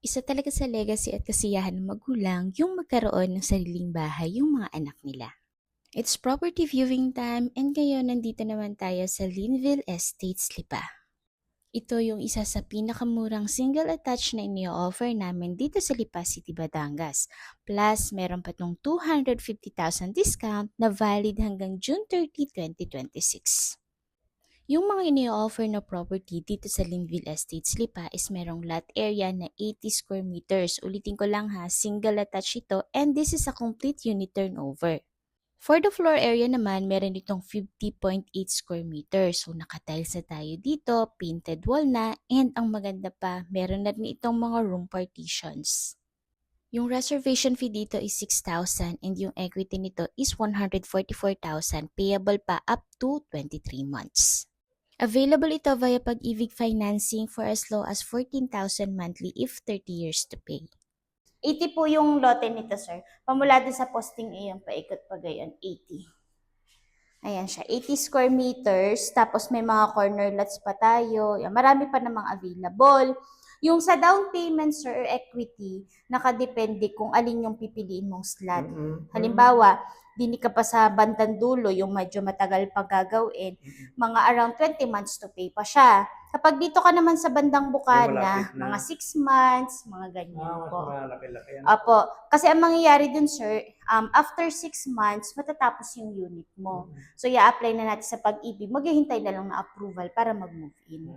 Isa talaga sa legacy at kasiyahan ng magulang yung magkaroon ng sariling bahay yung mga anak nila. It's property viewing time and ngayon nandito naman tayo sa Linville Estates, Lipa. Ito yung isa sa pinakamurang single attached na ini-offer namin dito sa Lipa City, Batangas. Plus, meron pa tong 250,000 discount na valid hanggang June 30, 2026. Yung mga ini-offer na property dito sa Linville Estates, Lipa is merong lot area na 80 square meters. Ulitin ko lang ha, single attached ito and this is a complete unit turnover. For the floor area naman, meron itong 50.8 square meters. So nakatiles na tayo dito, painted wall na, and ang maganda pa, meron na rin itong mga room partitions. Yung reservation fee dito is 6,000 and yung equity nito is 144,000 payable pa up to 23 months. Available ito via Pag-ibig Financing for as low as 14,000 monthly if 30 years to pay. 80 po yung lote nito, sir. Pamula din sa posting iyon, paikot pa gayon, 80. Ayan siya, 80 square meters, tapos may mga corner lots pa tayo. Yan, marami pa namang available. Yung sa down payment, sir, or equity, nakadepende kung alin yung pipiliin mong slot. Halimbawa, dini ka pa sa bandang dulo, yung medyo matagal pa gagawin, mga around 20 months to pay pa siya. Kapag dito ka naman sa bandang Bukana, mga 6 months, mga ganyan po. Malaki-laki yan. Opo. Kasi ang mangyayari dun, sir, after 6 months, matatapos yung unit mo. So, i-apply na natin sa Pag-ibig, maghihintay na lang na approval para mag-move in.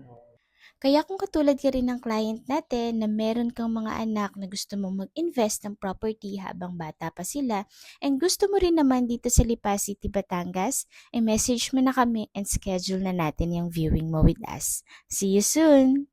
Kaya kung katulad ka rin ng client natin na meron kang mga anak na gusto mong mag-invest ng property habang bata pa sila and gusto mo rin naman dito sa Lipa City, Batangas, message mo na kami and schedule na natin yung viewing mo with us. See you soon!